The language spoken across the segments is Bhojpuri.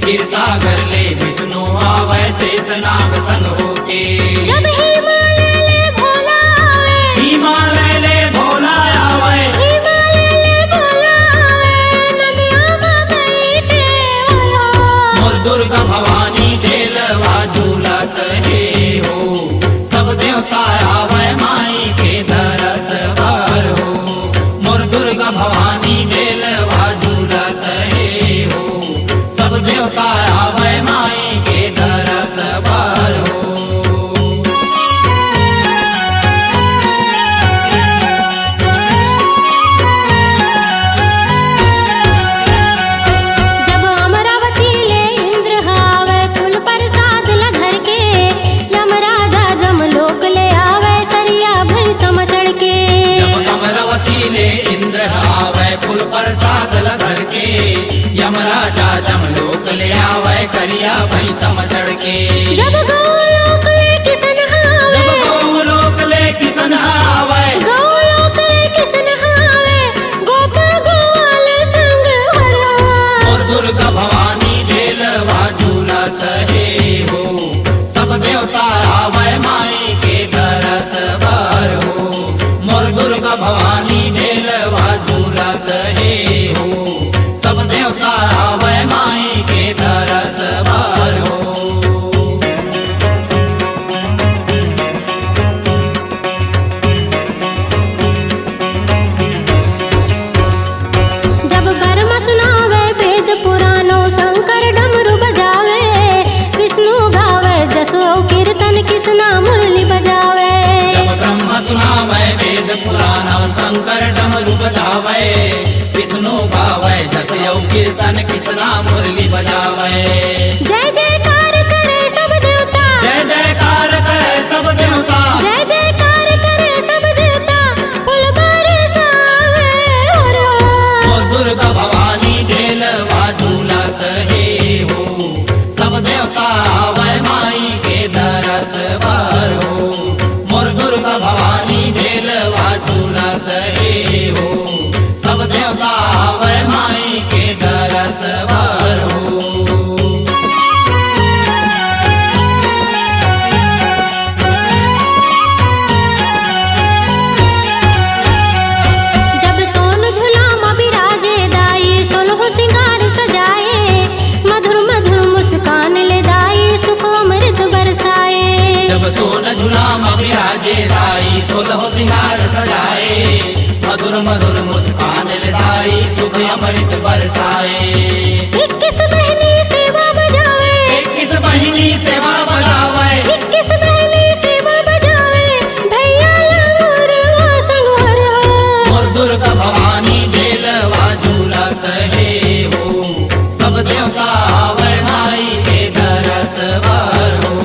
क्षीर सागर ले विष्णु आवे शेष नाग संग होके। जब हिमालय ले भोला आवे, हिमालय ले भोला आवे, हिमालय ले भोला आवे, नदिया में बैठे वाला। मोर दुर्गा भवानी ढेलवा झूलत हे हो, सब देवता आवे माई के दरस बार हो। मोर दुर्गा भवानी ढेलवा झूलत हे हो, सब देवता आवे माई के दरस बार हो। जब अमरावती ले इंद्र आवे, फूल प्रसाद ला घर के, यमराजा जमलोक ले आवे, करिया भैंस चढ़ के। जब अमरावती ले इंद्र आवे, फूल प्रसाद ला घर के, यमराजा जमलोक ले आवे, करिया भैंस चढ़ के। जब गोलोक ले किसन आवे, जब गोलोक ले किसन आवे, गोलोक ले किसन आवे, गोप गोवाल संग हरा। मोर दुर्गा भवानी ढेलवा झूलत हे हो, सब देवता आवे माई के दरस बार हो। मोर दुर्गा भवानी ढेलवा झूलत हे हो, सब देवता आवे माई के दरस बार हो। जब ब्रह्मा सुनावे वेद पुराणों, शंकर डमरू बजावे, विष्णु गावे जस और कीर्तन कृष्णा मुरली बजावे। जब ब्रह्मा सुनावे वेद पुराण, शंकर डमरू बजावे, विष्णु गावे जस यौ कीर्तन कृष्णा मुरली बजावे। जय जयकार करे सब देवता, जय जयकार करे सब देवता, जय जयकार करे सब देवता, फूल बरसावे हरा। मोर दुर्गा भवानी ढेलवा झूलत हे हो, सब देवता आवे माई के दरस बार हो। मोर दुर्गा भवानी ढेलवा झूलत हे हो, सब देवता आवे माई के दरस बार हो। जब सोन झुलामा बिराजे दाई, सोलह सिंगार सजाए, मधुर मधुर मुस्कान ले दाई, सुख अमृत बरसाए। जब सोन झुलाम बिराजे दाई, सोलह सिंगार सजाए, मधुर मधुर मुस्कान लदाई, सुख अमृत बरसाए। 21 बहनी सेवा बजावे, 21 बहिनी सेवा बजावे, 21 बहनी सेवा बजावे, भैया लंगूर संग हरा। मोर दुर्गा भवानी ढेलवा झूलत हे हो, सब देवता आवे माई के दरस बार हो।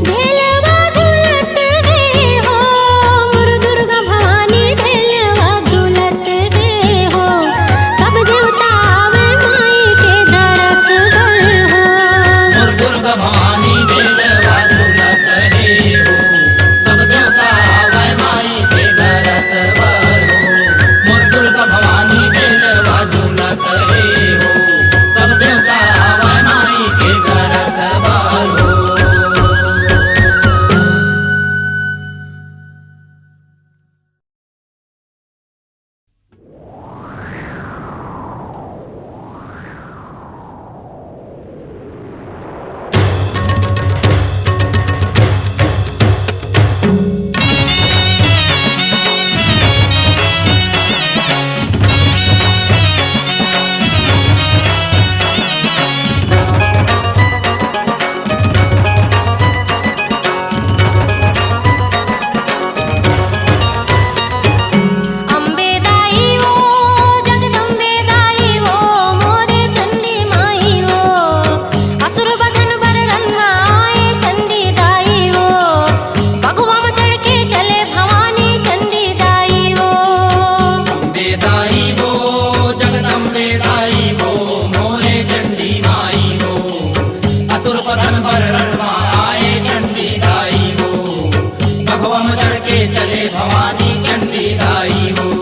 ढेलवा झूलत हे हो, मोर दुर्गा भवानी ढेलवा झूलत हे हो, सब देवता आवे माई के दरस गर हो। मोर दुर्गा भवानी ढेलवा झूलत हे हो, सब देवता आवे माई के दरस बार हो। मोर दुर्गा भवानी ढेलवा झूलत हे हो, सब देवता आवे माई के दरस बार हो। अंबे दाई वो, जगदंबे दाई वो, मोरे चंडी माई वो, असुर बदन बर रंगाए चंडी दाई वो, भगवा में चढ़ के चले भवानी चंडी दाई वो। अम्बे दाई वो, जगदम्बे दाई वो, मोरे चंडी माई वो, असुर पतन पर रणमाए चंडी दाई वो, भगवा में चढ़ के चले भवानी चंडी दाई वो।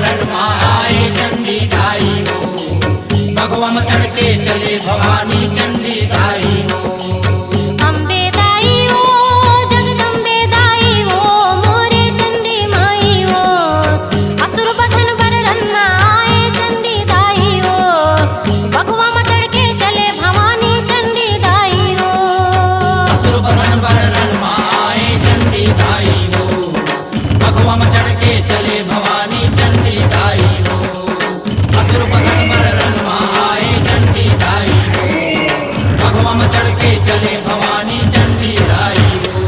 रणमा आए चंडी दाई हो भगवा में चढ़ के चले भवानी चंडी दाई हो अम्बे दाई हो जगदम्बे दाई हो मोरे चंडी माई हो असुर बदन बर रन्ना आए चंडी दाई हो भगवा में चढ़ के चले भवानी चंडी दाई हो असुर बदन बर रणमा आए चंडी दाई हो भगवा में चढ़ के चले भवानी चंडी दाई हो असुर बदन बर रणमा आए चंडी दाई हो भगवा में चढ़ के चले भवानी चंडी दाई हो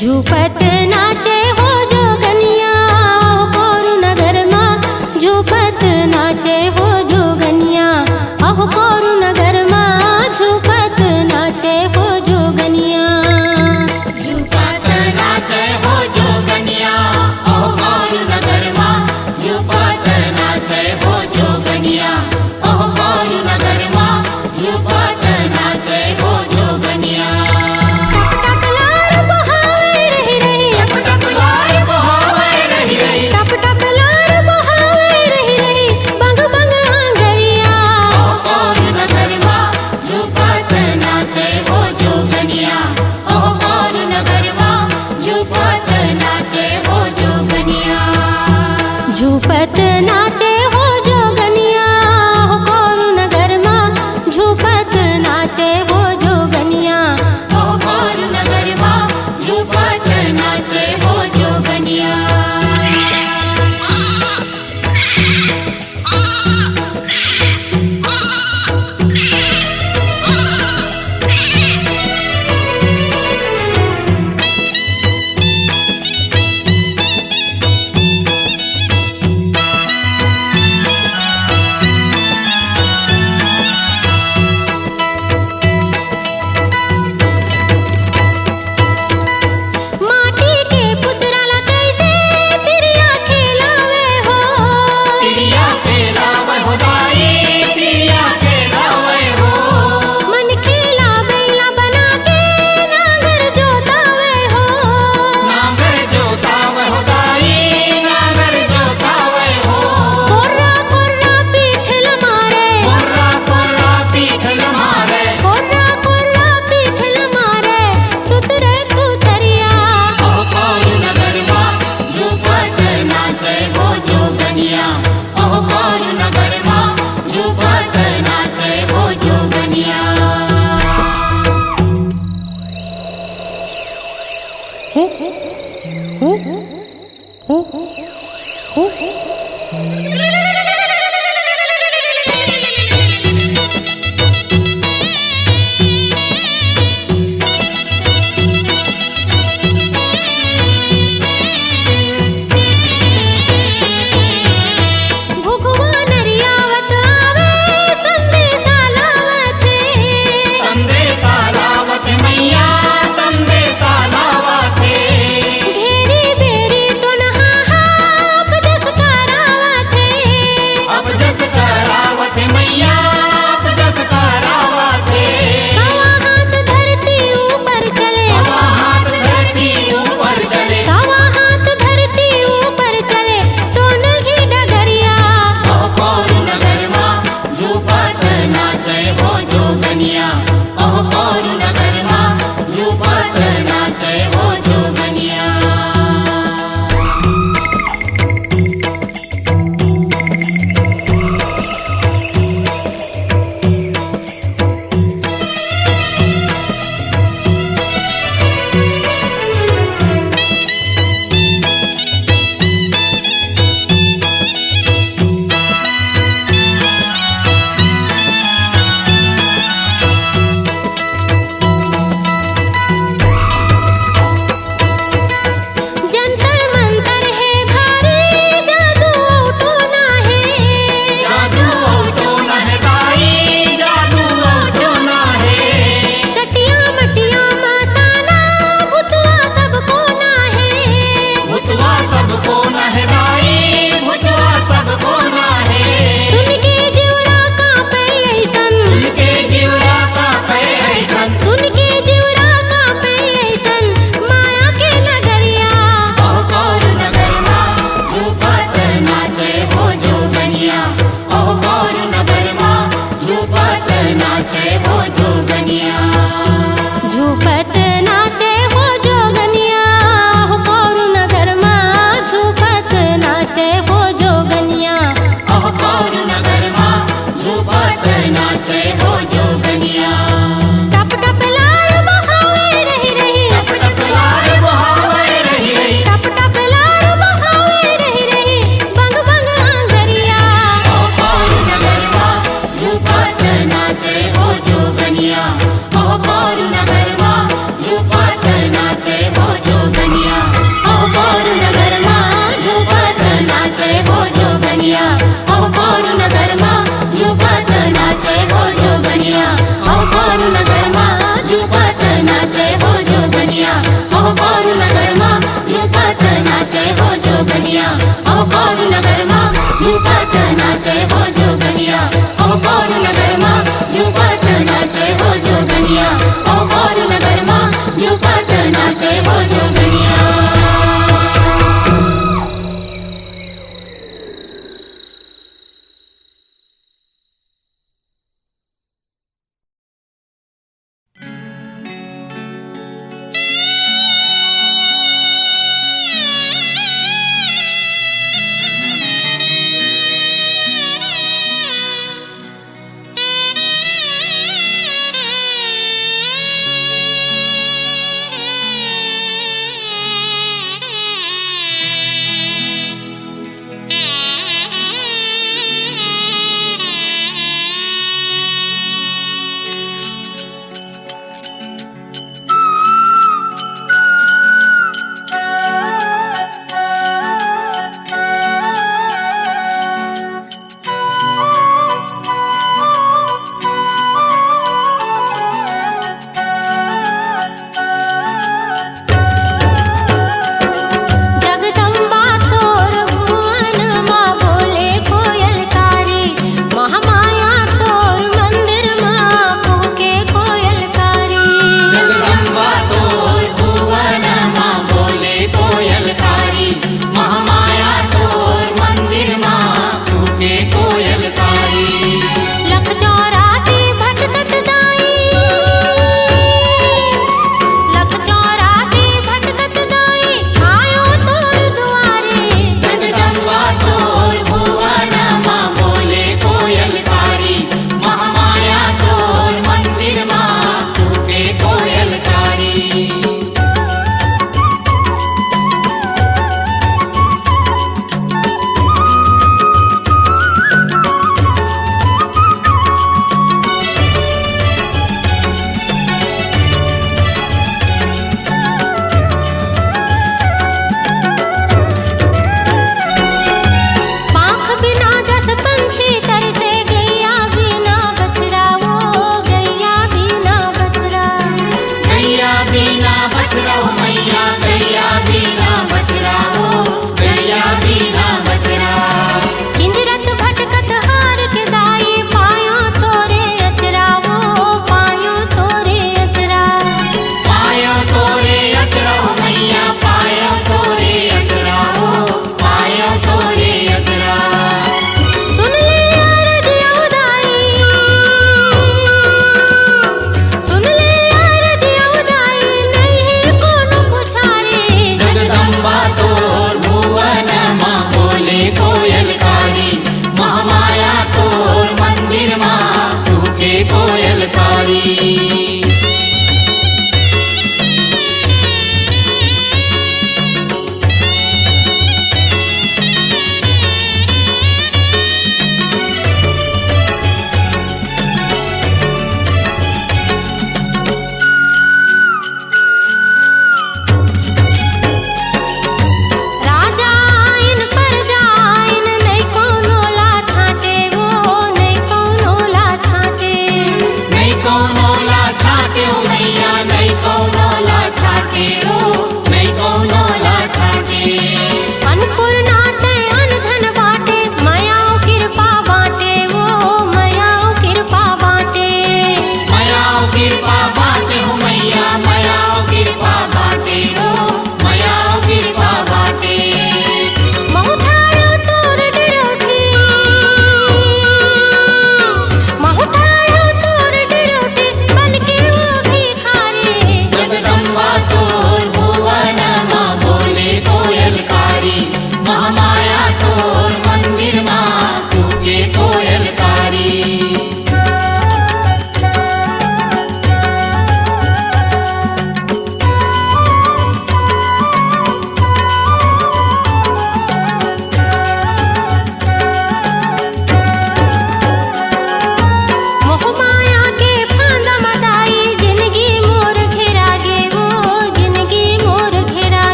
झूपत नाचे हो जोगनिया कोरु नगर मा झूपत नाचे हो जोगनिया अहो कोरु नगर मा झूपत नाचे हो जोगनिया झूपत नाचे हो जोगनिया ओह गौर नगर मा झूपत नाचे हो जोगनिया ओह गौर नगर मा झूपत नाचे हो जोगनिया टप टप लार बहावे रही रही बंग बंग आंगरिया ओह गौर नगर मा झूपत नाचे हो जोगनिया ओह गौर नगर मा झूपत नाचे हो जोगनिया झूपत नाचे हो जोगनिया हो कोरु नगर मा झूपत नाचे हो जोगनिया ओह गौर नगर मा झूपत नाचे हो जोगनिया माटी के पुतराला कैसे तिरिया खेलावे हो तिरिया खेलावे हो दाई तिरिया खेलावे हो मन खेला बैला बना के नांगर जोतावे हो नागर जोतावे हो दाई नागर जोतावे हो कोर्रा कोर्रा पीठल मारे कोर्रा कोर्रा पीठल मारे कोर्रा कोर्रा पीठल मारे तुतरे तुतरिया ओह गौर नगर मा झूपत नाचे हो जोगनिया ओह गौर नगर मा झूपत नाचे हो जोगनिया हो